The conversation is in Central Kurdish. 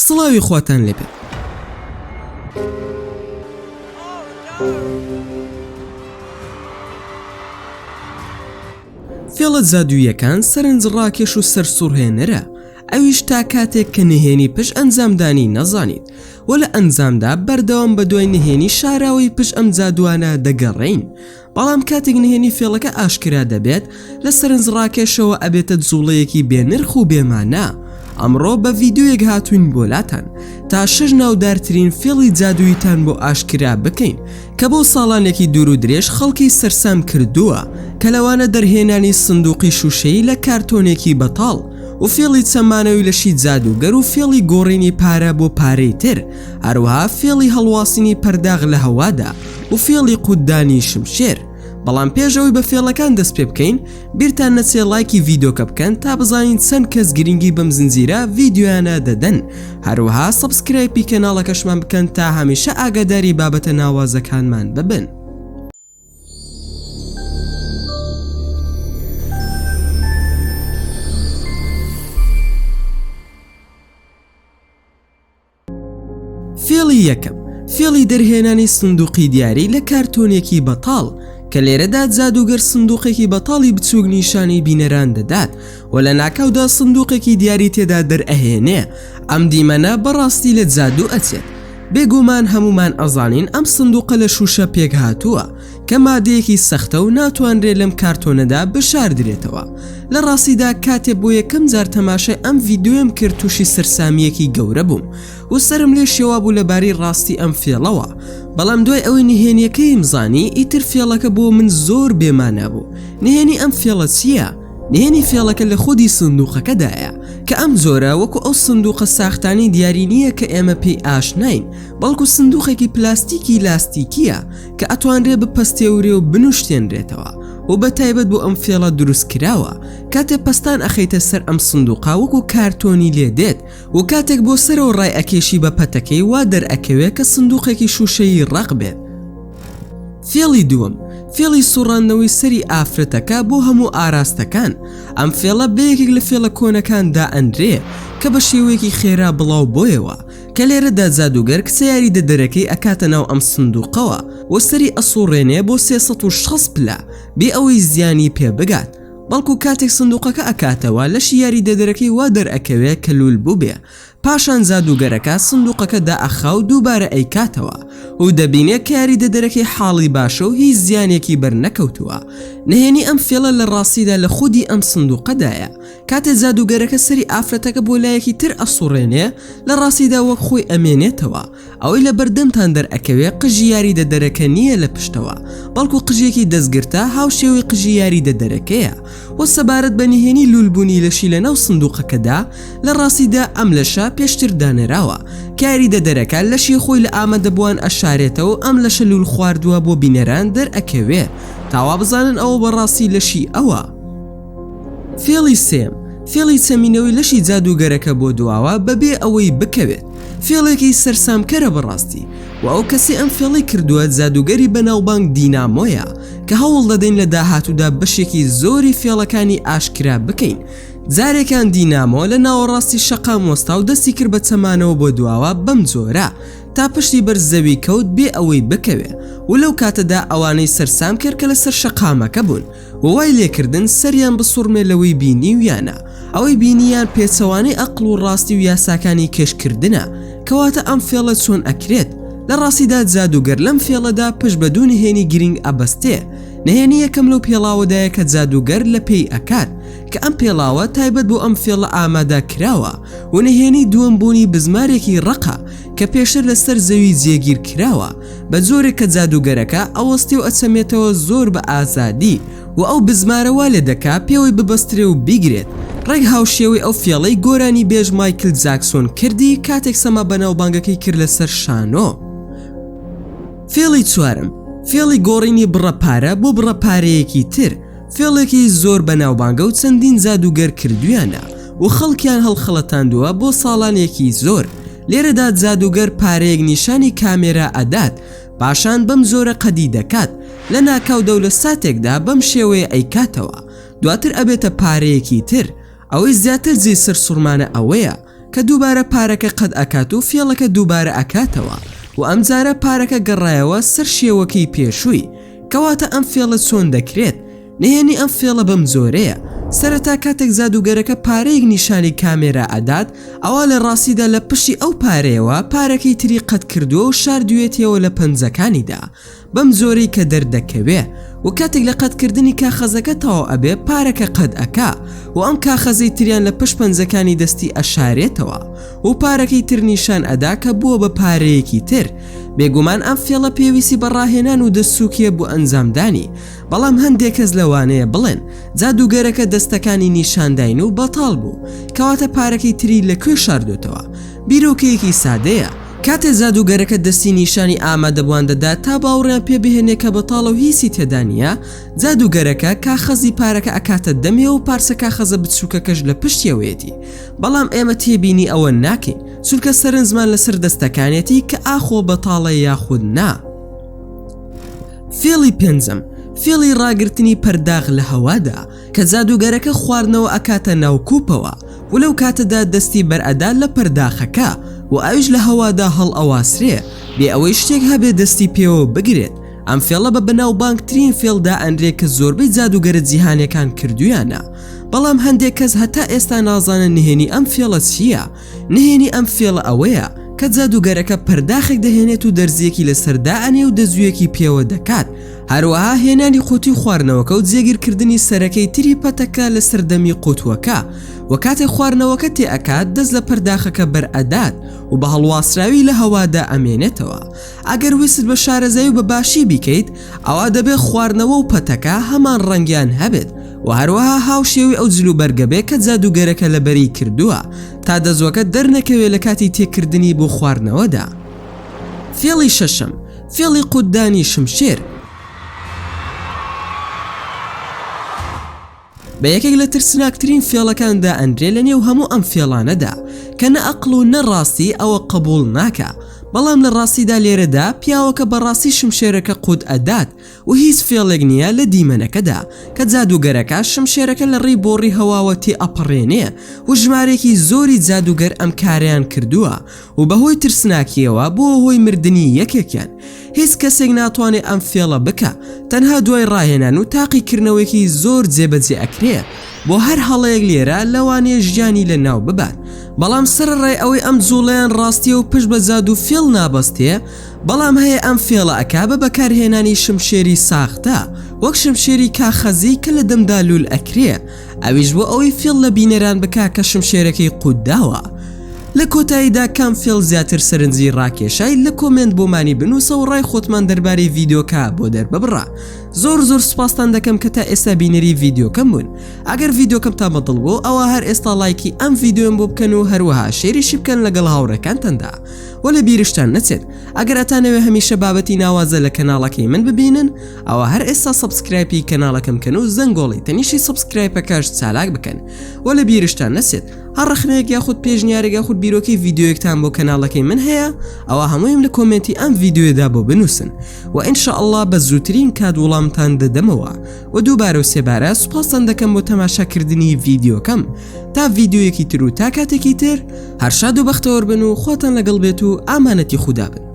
سڵاوی خواتان لێبێ. فێڵە زادوویەکان سەرنجڕاکێش و سەرسوڕهێنەرە، ئەویش تا کاتێک کە نهێنی پشت ئەنجامدانی نەزانیت و لە ئەنجامدا بەردەوام بە دوای نهێنی شاراوی پشت ئەم جادوانە دەگەڕین. بەڵام کاتێک نهێنی فێڵەکە ئاشکرا دەبێت لە سەرنجڕاکێشەوە ئەبێتە جوڵەیەکی بێنرخ و بێمانە. ئەمڕۆ بە ڤیدیۆیەک هاتوین بۆلاتان تا 6 ناودارترین فێڵی جادوویتان بۆ ئاشکرا بکەین کە بۆ ساڵانێکی دوور و درێژ خەڵکی سەرسام کردووە، کە لەوانە دەرهێنانی سندوقی شوشەیی لە کارتۆنێکی بەتاڵ و فێڵی چەمانەوی لەشی جادوگەر و فێڵی گۆڕینی پارە بۆ پارەی تر، هەروەها فێڵی هەڵواسینی پەرداغ لە هەوادا و فێڵی قوددانی شمشێر. بەڵام پێشەوەی بە فێڵەکان دەست پێ بکەین بیرتان نەچێ لایکی ڤیدۆکە بکەن تا بزانین چەند کەس گرنگی بەم زنجیرە ڤیدیۆیانە دەدەن. هەروەها سەبسکرایبی کەناڵەکەشمان بکەن تا هەمیشە ئاگاداری بابەتە ناوازەکانمان ببن. فێڵی یەکەم، فێڵی دەرهێنانی سندوقی دیاری لە کارتۆنێکی بەتاڵ، کە لێرەدا جادوگەر سندوقێکی بەتاڵی بچووک نیشانی بینەران دەدات و لە ناکەودا سندوقێکی دیاری تێدا دەرئەهێنێ. ئەم دیمەنە بەڕاستی لە جادوو ئەچێت. بێگومان هەمومان ئەزانین ئەم سندوقە لە شوشە پێک هاتووە کە مادەیەکی سەختە و ناتوانرێت لەم کارتۆنەدا بشاردرێتەوە. لە ڕاستیدا کاتێ بۆ یەکەم جار تەماشای ئەم ڤیدیۆم کرد تووشی سەرسامیەکی گەورە بووم و سرم لێ شێوا بوو لەباری ڕاستی ئەم فێڵەوە. بەڵام دوای ئەوەی نهێنیەکەیم زانی ئیتر فێڵەکە بۆ من زۆر بێمانە بوو. نهێنی ئەم فێڵە چییە؟ نهێنی فێڵەکە لە خودی سندوقەکەدایە کە ئەم زۆرە وەکو ئەو سندوقە ساختانی دیاری نییە کە ئێمە پێی ئاشناین، بەڵکو سندوقێکی پلاستیکی لاستیکیە کە ئەتوانرێت بپەستێورێ و بنوشتێنرێتەوە و بە تایبەت بۆ ئەم فێڵە دروست کراوە. کاتێک پەستان ئەخەیتە سەر ئەم سندوقا وەکو کارتۆنی لێ دێت و کاتێک بۆ سەرەوە ڕای ئەکێشی بە پەتەکەی وا دەرئەکەوێت کە سندوقێکی شوشەیی ڕق بێت. فێڵی دووەم، فێڵی سوڕاندنەوەی سەری ئافرەتەکە بۆ هەموو ئاراستەکان. ئەم فێڵە بەیەکێک لە فێڵە کۆنەکاندا ئەندرێ کە بە شێوەیەکی خێرا بڵاو بۆیەوە، کە لێرەدا جادوگەر کچە یاریدە دەرەکەی ئەکاتە ناو ئەم سندوقەوە و سەری ئەسوڕێنێ بۆ 360 پلە بێ ئەوەی زیانی پێ بگات. بەڵکو کاتێک سندوقەکە ئەکاتەوە لەشی یاریدە دەرەکەی وا دەرئەکەوێت کە لول بوو بێ. پاشان جادوگەرەکە سندوقەکە دائەخا و دووبارە ئەیکاتەوە و دەبینێت کە یاریدە دەرەکەی حاڵی باشە و هیچ زیانێکی بەرنەکەوتووە. نهێنی ئەم فێڵە لە ڕاستیدا لە خودی ئەم سندوقەدایە. کاتێ جادوگەرەکە سەری ئافرەتەکە بۆ لایەکی تر ئەسوڕێنێ لە ڕاستیدا وەک خۆی ئەمێنێتەوە. ئەوەی لە بەردەمتان دەرئەکەوێت قژی یاریدە دەرەکە نییە لە پشتەوە، بەڵکو قژێکی دەستگرتە هاوشێوەی قژی یاریدە دەرەکەیە و سەبارەت بە نهێنی لولبوونی لەشی لە ناو سندوقەکەدا لە ڕاستیدا ئەم لەشە پێشتر دانراوە کە یاریدە دەرەکە لەشی خۆی لە ئامادەبووان ئەشارێتەوە و ئەم لەشە لول خواردووە بۆ بینەران دەرئەکەوێ تاوا بزانن ئەوە بەڕاستی لەشی ئەوە. فێڵی سێم، فێڵی چەمینەوەی لەشی جادوگەرەکە بۆ دواوە بەبێ ئەوەی بکەوێت. فێڵێکی سەرسامکەرە بەڕاستی و ئەو کەسی ئەم فێڵی کردووە جادوگەری بەناوبانگ دینامۆیە کە هەوڵ دەدەین لە داهاتوودا بەشێکی زۆری فێڵەکانی ئاشکرا بکەین. جارێکان دینامۆ لە ناوەڕاستی شەقام وەستا و دەستی کرد بە چەمانەوە بۆ دواوە بەم جۆرە تا پشتی بەرزەوی کەوت بێ ئەوەی بکەوێ و لەو کاتەدا ئەوانەی سەرسام کرد کە لەسەر شەقامەکە بوون و وای لێکردن سەریان بسوڕمێ لەوەی بینی ویانە. ئەوەی بینیان پێچەوانەی ئەقڵ و ڕاستی و یاساکانی کێشکردنە کەواتە ئەم فێڵە چۆن ئەکرێت. لە ڕاستیدا جادوگەر لەم فێڵەدا پشت بە دوو نهێنی گرنگ ئەبەستێ. نهێنی یەکەم لەو پێڵاوەدایە کە جادوگەر لە پێی ئەکات کە ئەم پێڵاوە تایبەت بۆ ئەم فێڵە ئامادە کراوە و نهێنی دووەم بوونی بزمارێکی ڕقە کە پێشتر لەسەر زەوی جێگیر کراوە بە جۆرێک کە جادوگەرەکە ئەوەستی و ئەچەمێتەوە زۆر بە ئازادی و ئەو بزمارەوە لێ دەکا پێوەی ببەسترێ و بیگرێت. ڕێک هاوشێوەی ئەو فێڵەی گۆرانی بێژ مایکل جاکسۆن کردی کاتێک سەما بەناوبانگەکەی کرد لەسەر شانۆ. فێڵی چوارم، فێڵی گۆڕینی بڕەپارە بۆ بڕەپارەیەکی تر. فێڵێکی زۆر بەناوبانگە و چەندین جادوگەر کردویانە و خەڵکیان هەڵخەڵەتاندووە بۆ ساڵانێکی زۆر. لێرەدا جادوگەر پارەیەک نیشانی کامێرا ئەدات، پاشان بەم زۆرە قەدی دەکات لە ناکاودا و لە ساتێکدا بەم شێوەیە ئەیکاتەوە. دواتر ئەبێتە پارەیەکی تر. ئەوەی زیاتر جێ سەر سوڕمانە ئەوەیە کە دووبارە پارەکە قەت ئەکات و فێڵەکە دووبارە ئەکاتەوە و ئەمجارە پارەکە گەڕایەوە سەر شێوەکەی پێشووی کەواتە ئەم فێڵە چۆن دەکرێت. نهێنی ئەم فێڵە بەم زۆرەیە. سەرەتا کاتێک زادوگەرەکە پارەیەک نیشانی کامێرا ئەدات ئەوە لە ڕاستیدا لە پشتی ئەو پارەیەوە پارەکەی تری قەت کردووە و شاردوێتیەوە لە پەنجەکانیدا بەم زۆرەی کە دەردەکەوێ و کاتێک لە قەتکردنی کاخەزەکە تەواو ئەبێ پارەکە قەت ئەکا و ئەم کاخەزەی تریان لە پشت پەنجەکانی دەستی ئەشارێتەوە و پارەکەی تر نیشان ئەدا کە بووە بە پارەیەکی تر. بێگومان ئەم فێڵە پێویستی بەڕاهێنان و دەستسووکیە بۆ ئەنجامدانی، بەڵام هەندێک کەس لەوانەیە بڵێن جادوگەرەکە دەستەکانی نیشانداین و بەتاڵ بوو کەواتە پارەکەی تری لەکوێ شاردوتەوە. بیرۆکەیەکی سادەیە. کاتێ زادوگەرەکە دەستی نیشانی ئامادەبوان دەدات تا باوەڕیان پێ بهێنێت کە بەتاڵە و هیچی تێدا نیە، جادوگەرەکە کاخەزی پارەکە ئەکاتە دەمێ و پارچە کاخەزە بچووکەکەش لە پشتیەوەیەتی. بەڵام ئێمە تێبینی ئەوە ناکەین چونکە سەرنجمان لەسەر دەستەکانێتی کە ئاخۆ بەتاڵە یاخود نا. فێڵی پێنجەم، فێڵی ڕاگررتنی پەرداغ لە هەوادا کە جادوگەرەکە خواردنەوە ئەکاتە ناوکوپەوە و لەو کاتەدا دەستی بەرئەدا لە پەرداخەکە و ئەویش لە هەوادا هەڵ ئەواسرێ بێ ئەوەی شتێک هەبێ دەستی پێوە بگرێت. ئەم فێڵە بە بەناوبانگترین فێڵدا ئەندرێ کە زۆربەی جادوگەرە جیهانیەکان کردویانە، بەڵام هەندێک کەس هەتا ئێستا نازانن نهێنی ئەم فێڵە چییە. نهێنی ئەم فێڵە ئەوەیە کە جادوگەرەکە پەرداخێک دەهێنێت و دەرزیەکی لەسەردا ئەنێ و دەزوویەکی پێوە دەکات. هەروەها هێنانی قوتی خواردنەوەکە و جێگیرکردنی سەرەکەی تری پەتەکە لە سەردەمی قوتوەکە و کاتێک خواردنەوەکە تێئەکات دەست لە پەرداخەکە بەرئەدات و بە هەڵواسراوی لە هەوادا ئەمێنێتەوە. ئەگەر ویست بە شارەزایی و بە باشی بیکەیت ئەوە دەبێت خواردنەوە و پەتەکە هەمان ڕەنگیان هەبێت و هەروەها هاوشێوی ئەو جلو بەرگەبێ کە جادوگەرەکە لەبەری کردووە تا دەزوەکە دەرنەکەوێت لە کاتی تێکردنی بۆ خواردنەوەدا. فێڵی شەشەم، فێڵی قوددانی شمشێر. بە یەکێک لە ترسناکترین فێڵەکاندا ئەندرێ لە نێو هەموو ئەم فێڵانەدا کە نە ئەقڵ و نەڕاستی ئەوە قبول ناکە، بەڵام لە ڕاستیدا لێرەدا پیاوەکە بەڕاستی شمشێرەکە قود ئەدات و هیچ فێڵێک نییە لە دیمەنەکەدا کە جادوگەرەکە شمشێرەکە لە ڕێی بۆڕی هەواوە تێ ئەپەڕێنێ و ژمارێکی زۆری جادوگەر ئەم کاریان کردووە و بەهۆی ترسناکیەوە بۆ هۆی مردنی یەکێکیان. هیچ کەسێک ناتوانێت ئەم فێڵە بکە، تەنها دوای ڕاهێنان و تاقیکردنەوەیەکی زۆر جێبەجێ ئەکرێ بۆ هەر هەڵەیەک لێرە لەوانەیە ژیانی لە ناو ببات. بەڵام سەرڕای ئەوەی ئەم جوڵەیان ڕاستیە و پشت بە جادو فێڵ نابەستێ، بەڵام هەیە ئەم فێڵە ئەکا بە بەکارهێنانی شمشێری ساختە وەک شمشێری کاخەزی کە لە دەمدا لول ئەکرێ، ئەویش بۆ ئەوەی فێڵ لە بینەران بکا کە شمشێرەکەی قودداوە. لە کۆتاییدا کام فێڵ زیاتر سەرنجی ڕاکێشای لە کۆمنت بۆمانی بنووسە و ڕای خۆتمان دەربارەی ڤیدیۆکە بۆ دەرببڕە. زۆر سوپاستان دەکەم کە تا ئێستا بینەری ڤیدیۆکەم بوون. ئەگەر ڤیدیۆکەم تا بەدڵ بوو ئەوە هەر ئێستا لایکی ئەم ڤیدیۆم بۆ بکەن و هەروەها شێریشی بکەن لەگەڵ هاوڕێکانتاندا و لە بیرشتان نەچێت ئەگەر ئەتانەوێ هەمیشە بابەتی ناوازە لە کەناڵەکەی من ببینن ئەوە هەر ئێستا سبسکرایبی کەناڵەکەم کەن و زەنگۆڵی تەنیشی سبسکرایبەکەش چالاک بکەن و لە بیرشتان نەچێت هەر ڕخنەیەک یاخود پێشنیارێک یاخود بیرۆکی ڤیدیۆیەکتان بۆ کەناڵەکەی من هەیە ئەوە هەموویم لە کۆمنتی ئەم ڤیدیۆدا بۆ بنووسن و ئینشاءالله بە زووترین کات وەڵامتان دەدەمەوە و دووبارە و سێبارە سوپاسان دەکەم بۆ تەماشاکردنی ڤیدیۆکەم تا ڤیدیۆیەکی تر و تا کاتێکی تر هەر شاد و بەختەوەر بن و خۆتان لەگەڵ بێت و ئامانەتی خودا بن.